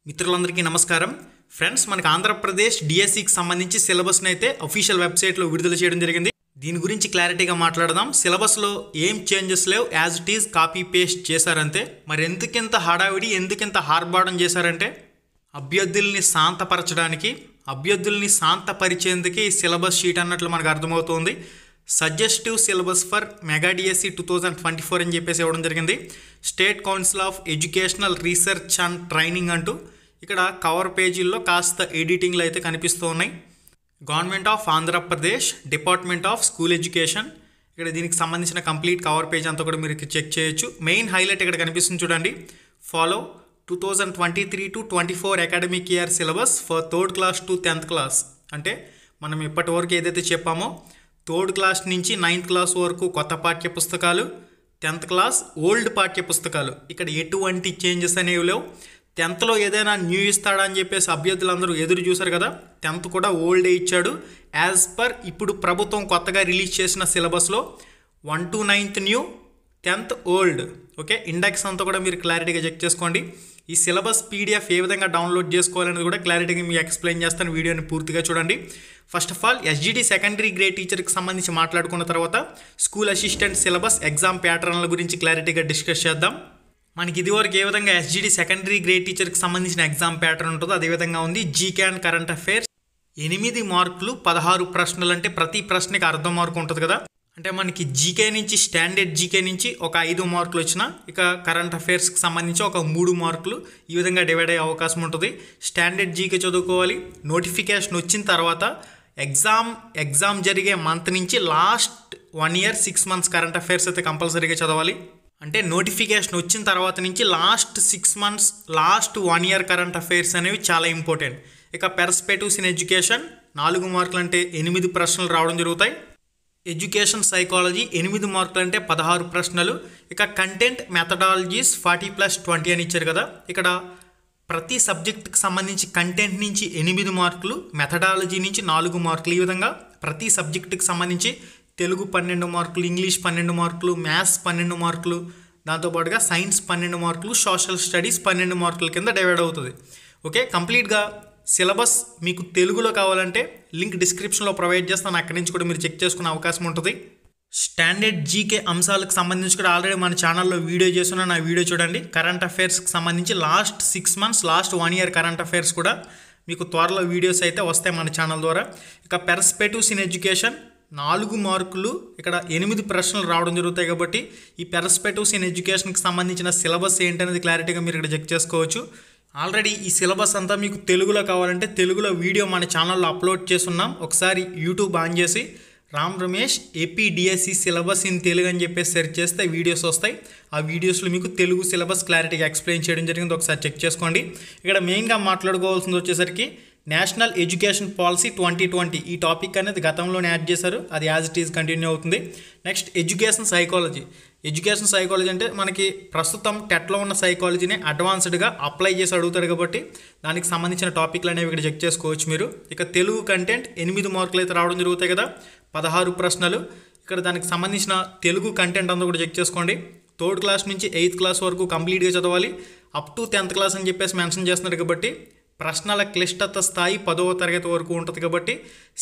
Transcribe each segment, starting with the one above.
మిత్రులందరికీ నమస్కారం ఫ్రెండ్స్ మనకి ఆంధ్రప్రదేశ్ డిఎస్సికి సంబంధించి సిలబస్ని అయితే అఫీషియల్ వెబ్సైట్లో విడుదల చేయడం జరిగింది. దీని గురించి క్లారిటీగా మాట్లాడదాం. సిలబస్లో ఏం చేంజెస్ లేవు, as it is copy paste చేశారంతే. మరి ఎందుకింత హడావిడి, ఎందుకింత హార్బాడం చేశారంటే అభ్యర్థుల్ని శాంతపరచడానికి, అభ్యర్థుల్ని శాంతపరిచేందుకు ఈ సిలబస్ షీట్ అన్నట్లు మనకు అర్థమవుతుంది. Suggestive syllabus for mega DSC 2024 అని చెప్పేసి ఇవ్వడం జరిగింది. State council of educational research and training అంటూ ఇక్కడ కవర్ పేజీల్లో కాస్త ఎడిటింగ్లు అయితే కనిపిస్తూ ఉన్నాయి. Government of Andhra Pradesh, department of school education, ఇక్కడ దీనికి సంబంధించిన కంప్లీట్ కవర్ పేజ్ అంతా కూడా మీరు చెక్ చేయొచ్చు. మెయిన్ హైలైట్ ఇక్కడ కనిపిస్తుంది చూడండి. Follow 2023 to 24 academic year syllabus for 3rd class to 10th class. అంటే మనం ఇప్పటి వరకు ఏదైతే చెప్పామో 3rd క్లాస్ నుంచి 9th క్లాస్ వరకు కొత్త పాఠ్య పుస్తకాలు, 10th క్లాస్ ఓల్డ్ పాఠ్య పుస్తకాలు. ఇక్కడ ఎటువంటి చేంజెస్ అనేవి లేవు. 10thలో ఏదైనా న్యూ ఇస్తాడా అని చెప్పేసి అభ్యర్థులందరూ ఎదురు చూశారు కదా, 10th కూడా ఓల్డే ఇచ్చాడు. యాజ్ పర్ ఇప్పుడు ప్రభుత్వం కొత్తగా రిలీజ్ చేసిన సిలబస్లో 1 to 9th new, 10th old. Okay, index అంతా కూడా మీరు క్లారిటీగా చెక్ చేసుకోండి. ఈ సిలబస్ పీడిఎఫ్ ఏ విధంగా డౌన్లోడ్ చేసుకోవాలనేది కూడా క్లారిటీగా మీకు ఎక్స్ప్లెయిన్ చేస్తాను. వీడియోని పూర్తిగా చూడండి. First of all SGT secondary grade టీచర్కి సంబంధించి మాట్లాడుకున్న తర్వాత స్కూల్ అసిస్టెంట్ సిలబస్ ఎగ్జామ్ ప్యాటర్న్ల గురించి క్లారిటీగా డిస్కస్ చేద్దాం. మనకి ఇదివరకు ఏ విధంగా ఎస్జిటి సెకండరీ గ్రేడ్ టీచర్కి సంబంధించిన ఎగ్జామ్ ప్యాటర్న్ ఉంటుందో అదేవిధంగా ఉంది. జీకే అండ్ కరెంట్ అఫైర్స్ 8 మార్కులు 16 ప్రశ్నలు, అంటే ప్రతి ప్రశ్నకి అర్ధ మార్కు ఉంటుంది కదా. అంటే మనకి జీకే నుంచి, స్టాండర్డ్ జీకే నుంచి ఒక 5 మార్కులు వచ్చినా, ఇక కరెంట్ అఫైర్స్కి సంబంధించి ఒక 3 మార్కులు ఈ విధంగా డివైడ్ అయ్యే అవకాశం ఉంటుంది. స్టాండర్డ్ జీకే చదువుకోవాలి. నోటిఫికేషన్ వచ్చిన తర్వాత ఎగ్జామ్ జరిగే మంత్ నుంచి last 1 year 6 months current affairs అయితే కంపల్సరీగా చదవాలి. అంటే నోటిఫికేషన్ వచ్చిన తర్వాత నుంచి last 6 months, last 1 year current affairs అనేవి చాలా ఇంపార్టెంట్. ఇక పెర్స్పెక్టివ్స్ ఇన్ ఎడ్యుకేషన్ 4 మార్కులు, అంటే 8 ప్రశ్నలు రావడం జరుగుతాయి. ఎడ్యుకేషన్ సైకాలజీ 8 మార్కులు, అంటే 16 ప్రశ్నలు. ఇక కంటెంట్ మెథడాలజీస్ 40+20 అని ఇచ్చారు కదా. ఇక్కడ ప్రతి సబ్జెక్ట్కి సంబంధించి కంటెంట్ నుంచి 8 మార్కులు, మెథడాలజీ నుంచి 4 మార్కులు. ఈ విధంగా ప్రతి సబ్జెక్టుకి సంబంధించి తెలుగు 12 మార్కులు, ఇంగ్లీష్ 12 మార్కులు, మ్యాథ్స్ 12 మార్కులు, దాంతోపాటుగా సైన్స్ 12 మార్కులు, సోషల్ స్టడీస్ 12 మార్కుల కింద డివైడ్ అవుతుంది. ఓకే, కంప్లీట్గా సిలబస్ మీకు తెలుగులో కావాలంటే లింక్ డిస్క్రిప్షన్లో ప్రొవైడ్ చేస్తాను. అక్కడి నుంచి కూడా మీరు చెక్ చేసుకునే అవకాశం ఉంటుంది. స్టాండర్డ్ జీకే అంశాలకు సంబంధించి కూడా ఆల్రెడీ మన ఛానల్లో వీడియో చేస్తున్నా, నా వీడియో చూడండి. కరెంట్ అఫైర్స్కి సంబంధించి last 6 months, last 1 year current affairs కూడా మీకు త్వరలో వీడియోస్ అయితే వస్తాయి మన ఛానల్ ద్వారా. ఇక పెర్స్పెక్టివ్స్ ఇన్ ఎడ్యుకేషన్ 4 మార్కులు, ఇక్కడ 8 ప్రశ్నలు రావడం జరుగుతాయి. కాబట్టి ఈ పెర్స్పెక్టివ్స్ ఇన్ ఎడ్యుకేషన్కి సంబంధించిన సిలబస్ ఏంటనేది క్లారిటీగా మీరు ఇక్కడ చెక్ చేసుకోవచ్చు. ఆల్రెడీ ఈ సిలబస్ అంతా మీకు తెలుగులో కావాలంటే తెలుగులో వీడియో మన ఛానల్లో అప్లోడ్ చేస్తున్నాం. ఒకసారి యూట్యూబ్ ఆన్ చేసి Ram Ramesh AP DSC syllabus in Telugu అని చెప్పేసి సెర్చ్ చేస్తే వీడియోస్ వస్తాయి. ఆ వీడియోస్లో మీకు తెలుగు సిలబస్ క్లారిటీగా ఎక్స్ప్లెయిన్ చేయడం జరిగింది. ఒకసారి చెక్ చేసుకోండి. ఇక్కడ మెయిన్గా మాట్లాడుకోవాల్సింది వచ్చేసరికి నేషనల్ ఎడ్యుకేషన్ పాలసీ 2020 ఈ టాపిక్ అనేది గతంలోనే యాడ్ చేశారు. అది యాజ్ ఇట్ ఈజ్ కంటిన్యూ అవుతుంది. Next education psychology. Education psychology అంటే మనకి ప్రస్తుతం టెట్లో ఉన్న సైకాలజీని అడ్వాన్స్డ్గా అప్లై చేసి అడుగుతారు కాబట్టి దానికి సంబంధించిన టాపిక్లు అనేవి ఇక్కడ చెక్ చేసుకోవచ్చు మీరు. ఇక తెలుగు కంటెంట్ 8 మార్కులు అయితే రావడం జరుగుతాయి కదా, 16 ప్రశ్నలు. ఇక్కడ దానికి సంబంధించిన తెలుగు కంటెంట్ అంతా కూడా చెక్ చేసుకోండి. 3rd క్లాస్ నుంచి 8th క్లాస్ వరకు కంప్లీట్గా చదవాలి. అప్ టు 10th క్లాస్ అని చెప్పేసి మెన్షన్ చేస్తున్నారు కాబట్టి ప్రశ్నల క్లిష్టత స్థాయి 10వ తరగతి వరకు ఉంటుంది. కాబట్టి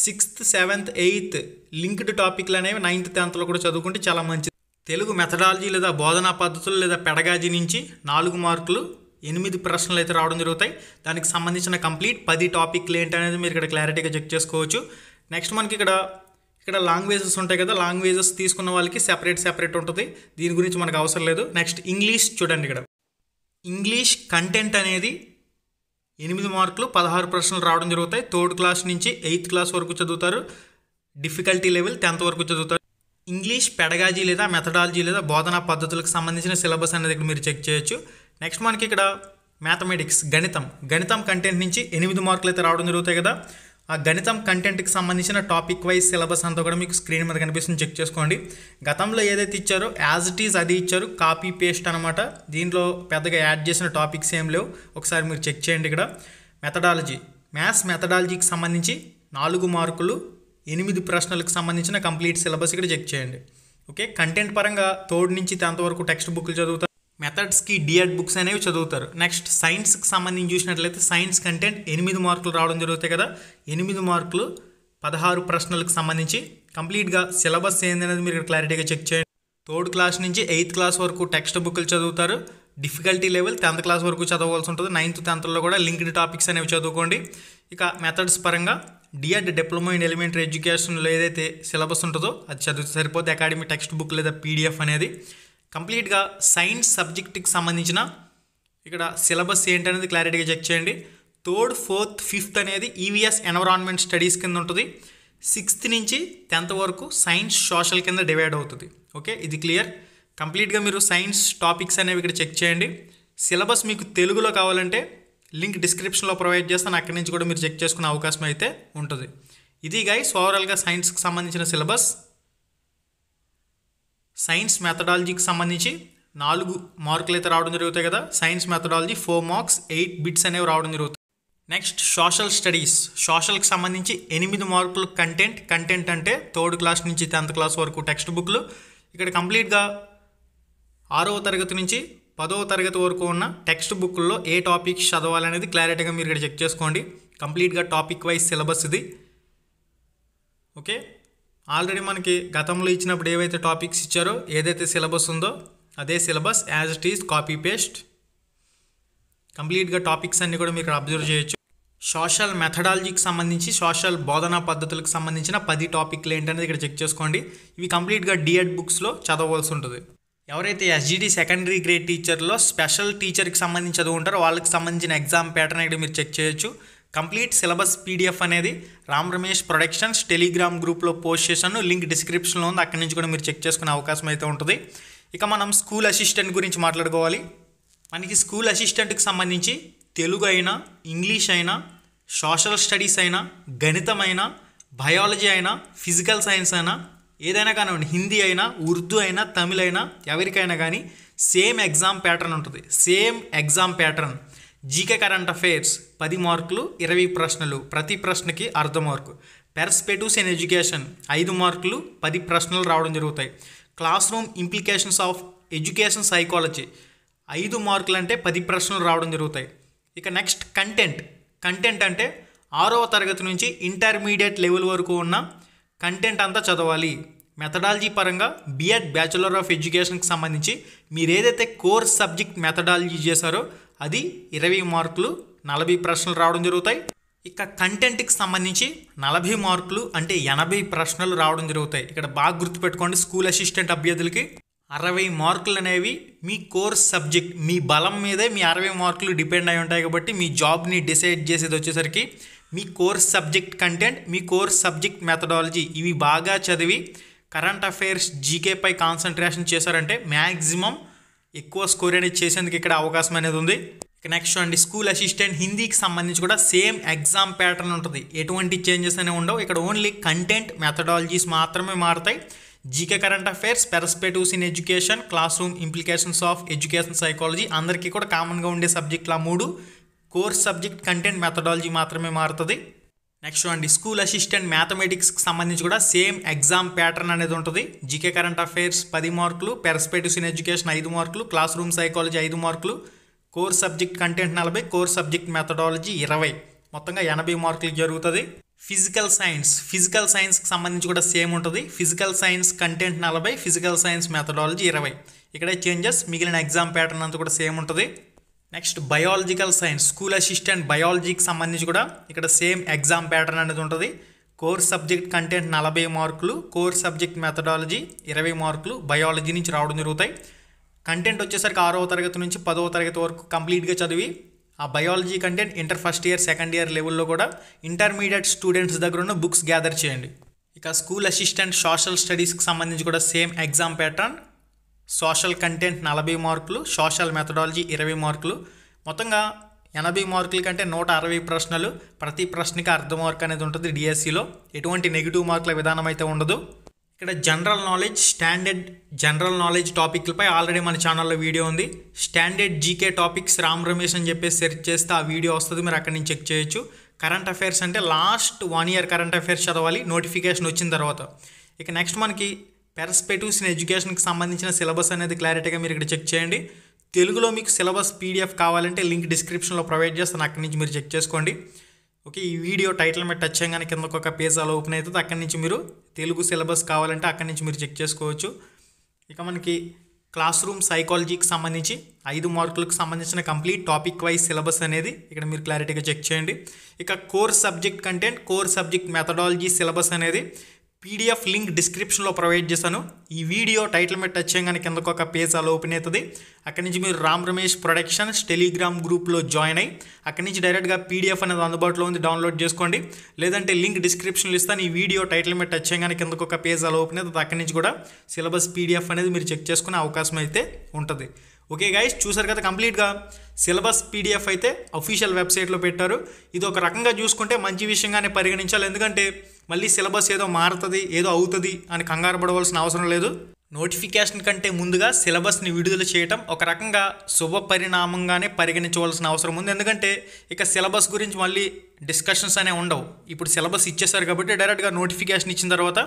6th, 7th, 8th లింక్డ్ టాపిక్లు అనేవి 9th, 10thలో కూడా చదువుకుంటే చాలా మంచిది. తెలుగు మెథడాలజీ లేదా బోధనా పద్ధతులు లేదా పెడగాజీ నుంచి 4 మార్కులు, 8 ప్రశ్నలు అయితే రావడం జరుగుతాయి. దానికి సంబంధించిన కంప్లీట్ 10 టాపిక్లు ఏంటనేది మీరు ఇక్కడ క్లారిటీగా చెక్ చేసుకోవచ్చు. నెక్స్ట్ మనకి ఇక్కడ లాంగ్వేజెస్ ఉంటాయి కదా, లాంగ్వేజెస్ తీసుకున్న వాళ్ళకి సెపరేట్ ఉంటుంది. దీని గురించి మనకు అవసరం లేదు. నెక్స్ట్ ఇంగ్లీష్ చూడండి. ఇక్కడ ఇంగ్లీష్ కంటెంట్ అనేది 8 మార్కులు, 16 ప్రశ్నలు రావడం జరుగుతాయి. 3rd క్లాస్ నుంచి 8th క్లాస్ వరకు చదువుతారు. డిఫికల్టీ లెవెల్ 10th వరకు చదువుతారు. ఇంగ్లీష్ పెడగాజీ లేదా మెథడాలజీ లేదా బోధనా పద్ధతులకు సంబంధించిన సిలబస్ అనేది ఇక్కడ మీరు చెక్ చేయొచ్చు. నెక్స్ట్ మనకి ఇక్కడ మ్యాథమెటిక్స్, గణితం కంటెంట్ నుంచి 8 మార్కులు అయితే రావడం జరుగుతాయి కదా. ఆ గణితం కంటెంట్కి సంబంధించిన టాపిక్ వైజ్ సిలబస్ అంతా కూడా మీకు స్క్రీన్ మీద కనిపిస్తుంది, చెక్ చేసుకోండి. గతంలో ఏదైతే ఇచ్చారో యాజ్ ఇట్ ఈజ్ అది ఇచ్చారు, కాపీ పేస్ట్ అనమాట. దీంట్లో పెద్దగా యాడ్ చేసిన టాపిక్స్ ఏం లేవు. ఒకసారి మీరు చెక్ చేయండి. ఇక్కడ మెథడాలజీ, మ్యాథ్స్ మెథడాలజీకి సంబంధించి 4 మార్కులు, 8 ప్రశ్నలకు సంబంధించిన కంప్లీట్ సిలబస్ ఇక్కడ చెక్ చేయండి. ఓకే, కంటెంట్ పరంగా 3rd నుంచి 10th వరకు టెక్స్ట్ బుక్లు చదువుతారు. మెథడ్స్కి డిఎడ్ బుక్స్ అనేవి చదువుతారు. నెక్స్ట్ సైన్స్కి సంబంధించి చూసినట్లయితే సైన్స్ కంటెంట్ 8 మార్కులు రావడం జరుగుతాయి కదా. 8 మార్కులు 16 ప్రశ్నలకు సంబంధించి కంప్లీట్గా సిలబస్ ఏందనేది మీరు క్లారిటీగా చెక్ చేయండి. 3rd క్లాస్ నుంచి 8th క్లాస్ వరకు టెక్స్ట్ బుక్లు చదువుతారు. డిఫికల్టీ లెవెల్ 10th క్లాస్ వరకు చదవాల్సి ఉంటుంది. 9th 10thలో కూడా లింక్డ్ టాపిక్స్ అనేవి చదువుకోండి. ఇక మెథడ్స్ పరంగా డిఎడ్ డిప్లొమా ఇన్ ఎలిమెంటరీ ఎడ్యుకేషన్లో ఏదైతే సిలబస్ ఉంటుందో అది చదివితే సరిపోతే అకాడమీ టెక్స్ట్ బుక్ లేదా పీడిఎఫ్ అనేది. కంప్లీట్గా సైన్స్ సబ్జెక్ట్కి సంబంధించిన ఇక్కడ సిలబస్ ఏంటనేది క్లారిటీగా చెక్ చేయండి. 3rd 4th 5th అనేది ఈవీఎస్ ఎన్విరాన్మెంట్ స్టడీస్ కింద ఉంటుంది. 6th నుంచి 10th వరకు సైన్స్ సోషల్ కింద డివైడ్ అవుతుంది. ఓకే, ఇది క్లియర్. కంప్లీట్గా మీరు సైన్స్ టాపిక్స్ అనేవి ఇక్కడ చెక్ చేయండి. సిలబస్ మీకు తెలుగులో కావాలంటే లింక్ డిస్క్రిప్షన్లో ప్రొవైడ్ చేస్తాను, అక్కడి నుంచి కూడా మీరు చెక్ చేసుకునే అవకాశం అయితే ఉంటుంది. ఇది గైస్ ఓవరాల్గా సైన్స్కి సంబంధించిన సిలబస్. సైన్స్ మెథడాలజీకి సంబంధించి 4 మార్కులు అయితే రావడం జరుగుతాయి కదా. సైన్స్ మెథడాలజీ 4 మార్క్స్ 8 బిట్స్ అనేవి రావడం జరుగుతాయి. Next social studies. సోషల్కి సంబంధించి 8 మార్కులు కంటెంట్ అంటే 3rd క్లాస్ నుంచి 10th క్లాస్ వరకు టెక్స్ట్ బుక్లు. ఇక్కడ కంప్లీట్గా 6వ తరగతి నుంచి 10వ తరగతి వరకు ఉన్న టెక్స్ట్ బుక్లో ఏ టాపిక్స్ చదవాలనేది క్లారిటీగా మీరు ఇక్కడ చెక్ చేసుకోండి. కంప్లీట్గా టాపిక్ వైజ్ సిలబస్ ఇది. ఓకే, ఆల్రెడీ మనకి గతంలో ఇచ్చినప్పుడు ఏవైతే టాపిక్స్ ఇచ్చారో ఏదైతే సిలబస్ ఉందో అదే syllabus as it is copy paste. కంప్లీట్గా టాపిక్స్ అన్నీ కూడా మీరు అబ్జర్వ్ చేయొచ్చు. సోషల్ మెథడాలజీకి సంబంధించి సోషల్ బోధనా పద్ధతులకు సంబంధించిన 10 టాపిక్లు ఏంటనేది ఇక్కడ చెక్ చేసుకోండి. ఇవి కంప్లీట్గా డిఎడ్ బుక్స్లో చదవవలసి ఉంటుంది. ఎవరైతే ఎస్జిటి సెకండరీ గ్రేడ్ టీచర్లో స్పెషల్ టీచర్కి సంబంధించి చదువుకుంటారో వాళ్ళకి సంబంధించిన ఎగ్జామ్ ప్యాటర్న్ ఇక్కడ మీరు చెక్ చేయొచ్చు. కంప్లీట్ సిలబస్ పీడిఎఫ్ అనేది రామ్ రమేష్ ప్రొడక్షన్స్ టెలిగ్రామ్ గ్రూప్లో పోస్ట్ చేశాను, లింక్ డిస్క్రిప్షన్లో ఉంది, అక్కడి నుంచి కూడా మీరు చెక్ చేసుకునే అవకాశం అయితే ఉంటుంది. ఇక మనం స్కూల్ అసిస్టెంట్ గురించి మాట్లాడుకోవాలి. మనకి స్కూల్ అసిస్టెంట్కి సంబంధించి తెలుగు అయినా, ఇంగ్లీష్ అయినా, సోషల్ స్టడీస్ అయినా, గణితం అయినా, బయాలజీ అయినా, ఫిజికల్ సైన్స్ అయినా, ఏదైనా కానివ్వండి, హిందీ అయినా, ఉర్దూ అయినా, తమిళ్ అయినా, ఎవరికైనా కానీ సేమ్ ఎగ్జామ్ ప్యాటర్న్ ఉంటుంది. Same exam pattern. GK current affairs 10 మార్కులు 20 ప్రశ్నలు, ప్రతి ప్రశ్నకి అర్ధ మార్కు. పెర్స్పెక్టివ్స్ ఇన్ ఎడ్యుకేషన్ 5 మార్కులు 10 ప్రశ్నలు రావడం జరుగుతాయి. Class room implications of education psychology 5 మార్కులు అంటే 10 ప్రశ్నలు రావడం జరుగుతాయి. ఇక నెక్స్ట్ కంటెంట్ అంటే 6వ తరగతి నుంచి ఇంటర్మీడియట్ లెవెల్ వరకు ఉన్న కంటెంట్ అంతా చదవాలి. మెథడాలజీ పరంగా బిఎడ్ బ్యాచులర్ ఆఫ్ ఎడ్యుకేషన్కి సంబంధించి మీరు ఏదైతే కోర్స్ సబ్జెక్ట్ మెథడాలజీ చేశారో అది 20 మార్కులు 40 ప్రశ్నలు రావడం జరుగుతాయి. ఇక కంటెంట్కి సంబంధించి 40 మార్కులు అంటే 80 ప్రశ్నలు రావడం జరుగుతాయి. ఇక్కడ బాగా గుర్తుపెట్టుకోండి, స్కూల్ అసిస్టెంట్ అభ్యర్థులకి 60 మార్కులు అనేవి మీ కోర్స్ సబ్జెక్ట్, మీ బలం మీదే మీ 60 మార్కులు డిపెండ్ అయి ఉంటాయి. కాబట్టి మీ జాబ్ని డిసైడ్ చేసేది వచ్చేసరికి మీ కోర్స్ సబ్జెక్ట్ కంటెంట్, మీ కోర్స్ సబ్జెక్ట్ మెథడాలజీ ఇవి బాగా చదివి కరెంట్ అఫైర్స్ జీకేపై కాన్సన్ట్రేషన్ చేశారంటే మ్యాక్సిమం ఎక్కువ స్కోర్ అనేది చేసేందుకు ఇక్కడ అవకాశం అనేది ఉంది. ఇక నెక్స్ట్ అండి, స్కూల్ అసిస్టెంట్ హిందీకి సంబంధించి కూడా సేమ్ ఎగ్జామ్ ప్యాటర్న్ ఉంటుంది. ఎటువంటి చేంజెస్ అనేవి ఉండవు. ఇక్కడ ఓన్లీ కంటెంట్ మెథడాలజీస్ మాత్రమే మారుతాయి. GK current affairs, perspectives in education, class room implications of education psychology అందరికీ కూడా కామన్గా ఉండే సబ్జెక్టులు 3. కోర్స్ సబ్జెక్ట్ కంటెంట్ మెథడాలజీ మాత్రమే మారుతుంది. నెక్స్ట్ అండి, స్కూల్ అసిస్టెంట్ మ్యాథమెటిక్స్కి సంబంధించి కూడా సేమ్ ఎగ్జామ్ ప్యాటర్న్ అనేది ఉంటుంది. జీకే కరెంట్ అఫైర్స్ 10 మార్కులు, పెర్స్పెక్టివ్స్ ఇన్ ఎడ్యుకేషన్ 5 మార్కులు, క్లాస్ రూమ్ సైకాలజీ 5 మార్కులు, course subject content 40, course subject methodology 20, మొత్తంగా 80 మార్కులు జరుగుతుంది. ఫిజికల్ సైన్స్కి సంబంధించి కూడా సేమ్ ఉంటుంది. Physical science content 40, physical science methodology 20. ఇక్కడే చేంజెస్, మిగిలిన ఎగ్జామ్ ప్యాటర్న్ అంతా కూడా సేమ్ ఉంటుంది. Next biological science, school assistant బయాలజీకి సంబంధించి కూడా ఇక్కడ సేమ్ ఎగ్జామ్ ప్యాటర్న్ అనేది ఉంటుంది. కోర్స్ సబ్జెక్ట్ కంటెంట్ 40 మార్కులు, కోర్స్ సబ్జెక్ట్ మెథడాలజీ 20 మార్కులు బయాలజీ నుంచి రావడం జరుగుతాయి. కంటెంట్ వచ్చేసరికి 6వ తరగతి నుంచి 10వ తరగతి వరకు కంప్లీట్గా చదివి ఆ biology content inter first year second year లెవెల్లో కూడా ఇంటర్మీడియట్ స్టూడెంట్స్ దగ్గర ఉన్న బుక్స్ గ్యాదర్ చేయండి. ఇక స్కూల్ అసిస్టెంట్ సోషల్ స్టడీస్కి సంబంధించి కూడా same exam pattern. Social content 40 మార్కులు, సోషల్ మెథడాలజీ 20 మార్కులు, మొత్తంగా 80 మార్కుల కంటే 160 ప్రశ్నలు, ప్రతి ప్రశ్నకి అర్ధ మార్క్ అనేది ఉంటుంది. డిఎస్సిలో ఎటువంటి నెగిటివ్ మార్కుల విధానం అయితే ఉండదు. ఇక్కడ general knowledge, standard general knowledge టాపిక్లపై ఆల్రెడీ మన ఛానల్లో వీడియో ఉంది. Standard GK topics Ram Ramesh అని చెప్పేసి సెర్చ్ చేస్తే ఆ వీడియో వస్తుంది, మీరు అక్కడి నుంచి చెక్ చేయొచ్చు. కరెంట్ అఫైర్స్ అంటే లాస్ట్ 1 ఇయర్ కరెంట్ అఫైర్స్ చదవాలి నోటిఫికేషన్ వచ్చిన తర్వాత. ఇక నెక్స్ట్ మనకి పెర్స్పెక్టివ్స్ ఇన్ ఎడ్యుకేషన్కి సంబంధించిన సిలబస్ అనేది క్లారిటీగా మీరు ఇక్కడ చెక్ చేయండి. తెలుగులో మీకు సిలబస్ పీడిఎఫ్ కావాలంటే లింక్ డిస్క్రిప్షన్లో ప్రొవైడ్ చేస్తాను, అక్కడి నుంచి మీరు చెక్ చేసుకోండి. ఓకే, ఈ వీడియో టైటిల్ మీద టచ్ చేయగానే కిందకు ఒక పేజ్ అలా ఓపెన్ అవుతుంది. అక్కడి నుంచి మీరు తెలుగు సిలబస్ కావాలంటే అక్కడి నుంచి మీరు చెక్ చేసుకోవచ్చు. ఇక మనకి క్లాస్ రూమ్ సైకాలజీకి సంబంధించి 5 మార్కులకు సంబంధించిన కంప్లీట్ టాపిక్ వైజ్ సిలబస్ అనేది ఇక్కడ మీరు క్లారిటీగా చెక్ చేయండి. ఇక core subject content, core subject methodology syllabus అనేది పీడిఎఫ్ లింక్ డిస్క్రిప్షన్లో ప్రొవైడ్ చేశాను. ఈ వీడియో టైటిల్ మీద టచ్ చేయగానే కిందకు ఒక పేజ్ అలా ఓపెన్ అవుతుంది. అక్కడి నుంచి మీరు రామ్ రమేష్ ప్రొడక్షన్స్ టెలిగ్రామ్ గ్రూప్లో జాయిన్ అయ్యి అక్కడి నుంచి డైరెక్ట్గా పీడిఎఫ్ అనేది అందుబాటులో ఉంది, డౌన్లోడ్ చేసుకోండి. లేదంటే లింక్ డిస్క్రిప్షన్లో ఇస్తాను. ఈ వీడియో టైటిల్ మీద టచ్ చేయగానే కిందకు ఒక పేజ్ అలా ఓపెన్ అవుతుంది. అక్కడి నుంచి కూడా సిలబస్ పీడిఎఫ్ అనేది మీరు చెక్ చేసుకునే అవకాశం అయితే ఉంటుంది. ఓకే గైస్, చూసారు కదా, కంప్లీట్గా సిలబస్ పీడిఎఫ్ అయితే అఫీషియల్ వెబ్సైట్లో పెట్టారు. ఇది ఒక రకంగా చూసుకుంటే మంచి విషయంగానే పరిగణించాలి. ఎందుకంటే మళ్ళీ సిలబస్ ఏదో మారుతుంది, ఏదో అవుతుంది అని కంగారు పడవలసిన అవసరం లేదు. నోటిఫికేషన్ కంటే ముందుగా సిలబస్ని విడుదల చేయడం ఒక రకంగా శుభ పరిణామంగానే పరిగణించవలసిన అవసరం ఉంది. ఎందుకంటే ఇక సిలబస్ గురించి మళ్ళీ డిస్కషన్స్ అనేవి ఉండవు. ఇప్పుడు సిలబస్ ఇచ్చేసారు కాబట్టి డైరెక్ట్గా నోటిఫికేషన్ ఇచ్చిన తర్వాత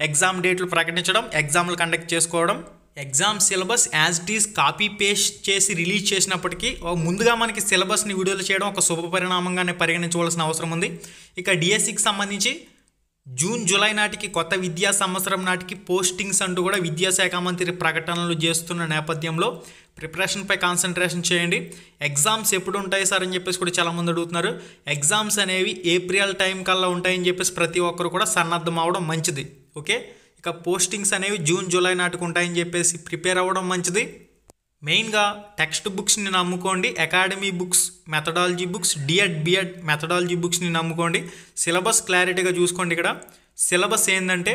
ఎగ్జామ్ డేట్లు ప్రకటించడం, ఎగ్జామ్లు కండక్ట్ చేసుకోవడం, exam syllabus as it is copy paste చేసి రిలీజ్ చేసినప్పటికీ ముందుగా మనకి సిలబస్ని విడుదల చేయడం ఒక శుభ పరిణామంగానే పరిగణించవలసిన అవసరం ఉంది. ఇక డిఎస్సికి సంబంధించి జూన్ జూలై నాటికి కొత్త విద్యా సంవత్సరం నాటికి పోస్టింగ్స్ అంటూ కూడా విద్యాశాఖ మంత్రి ప్రకటనలు చేస్తున్న నేపథ్యంలో ప్రిపరేషన్పై కాన్సన్ట్రేషన్ చేయండి. ఎగ్జామ్స్ ఎప్పుడు ఉంటాయి సార్ అని చెప్పేసి కూడా చాలామంది అడుగుతున్నారు. ఎగ్జామ్స్ అనేవి ఏప్రిల్ టైం కల్లా ఉంటాయని చెప్పేసి ప్రతి ఒక్కరు కూడా సన్నద్ధం అవ్వడం మంచిది. ఓకే, ఇక పోస్టింగ్స్ అనేవి జూన్ జూలై నాటికి ఉంటాయని చెప్పేసి ప్రిపేర్ అవ్వడం మంచిది. మెయిన్గా టెక్స్ట్ బుక్స్ని నమ్ముకోండి, academy books, methodology books, DEd BEd methodology బుక్స్ని నమ్ముకోండి. సిలబస్ క్లారిటీగా చూసుకోండి. ఇక్కడ సిలబస్ ఏంటంటే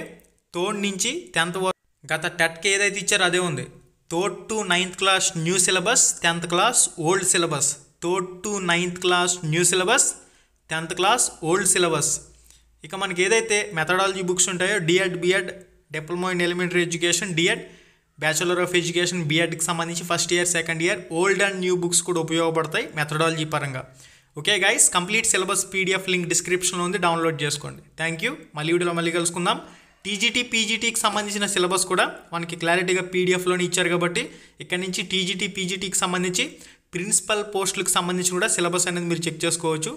థర్డ్ నుంచి 10th వరకు గత టెట్కి ఏదైతే ఇచ్చారో అదే ఉంది. 3rd to 9th class new syllabus, 10th class old syllabus. 3rd to 9th class new syllabus, 10th class old syllabus. ఇక మనకి ఏదైతే మెథడాలజీ బుక్స్ ఉంటాయో DEd BEd, diploma in elementary education, DEd, bachelor of education బిఎడ్కి సంబంధించి first year, second year old and new books కూడా ఉపయోగపడతాయి methodology పరంగా. Okay guys, complete syllabus PDF link డిస్క్రిప్షన్లో ఉంది, డౌన్లోడ్ చేసుకోండి. Thank you. మళ్ళీ వీడియోలో మళ్ళీ కలుసుకుందాం. టీజీటీ పీజీటీకి సంబంధించిన సిలబస్ కూడా మనకి క్లారిటీగా పీడిఎఫ్లోనే ఇచ్చారు కాబట్టి ఇక్కడ నుంచి టీజీటీ పీజీటీకి సంబంధించి ప్రిన్సిపల్ పోస్టులకు సంబంధించి కూడా సిలబస్ అనేది మీరు చెక్ చేసుకోవచ్చు.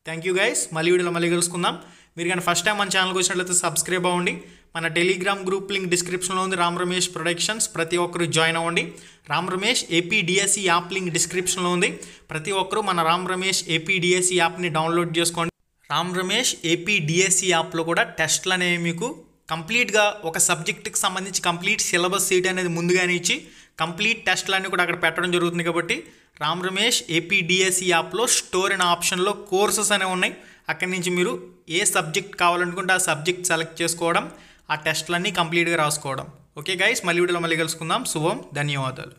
Thank you guys. మళ్ళీ వీడియోలో మళ్ళీ కలుసుకుందాం. మీరు కానీ ఫస్ట్ టైం మన ఛానల్కి వచ్చినట్లయితే సబ్స్క్రైబ్ అవ్వండి. మన టెలిగ్రామ్ గ్రూప్ లింక్ డిస్క్రిప్షన్లో ఉంది, రామ్ రమేష్ ప్రొడక్షన్స్. ప్రతి ఒక్కరు జాయిన్ అవ్వండి. Ram Ramesh AP DSC app link డిస్క్రిప్షన్లో ఉంది. ప్రతి ఒక్కరు మన రామ్ రమేష్ ఏపీ డిఎస్సి యాప్ని డౌన్లోడ్ చేసుకోండి. రామ్ రమేష్ ఏపీ డిఎస్సి యాప్లో కూడా టెస్ట్లు అనేవి మీకు కంప్లీట్గా ఒక సబ్జెక్ట్కి సంబంధించి కంప్లీట్ సిలబస్ సీట్ అనేది ముందుగానే ఇచ్చి కంప్లీట్ టెస్ట్లు అన్నీ కూడా అక్కడ పెట్టడం జరుగుతుంది. కాబట్టి రామ్ రమేష్ ఏపీ డిఎస్సి యాప్లో స్టోర్ అనే ఆప్షన్లో కోర్సెస్ అనేవి ఉన్నాయి. అక్కడి నుంచి మీరు ఏ సబ్జెక్ట్ కావాలనుకుంటే ఆ సబ్జెక్ట్ సెలెక్ట్ చేసుకోవడం, ఆ టెస్ట్లన్నీ కంప్లీట్గా రాసుకోవడం. ఓకే గైస్, మళ్ళీ వీడియోలో మళ్ళీ కలుసుకుందాం. శుభం, ధన్యవాదాలు.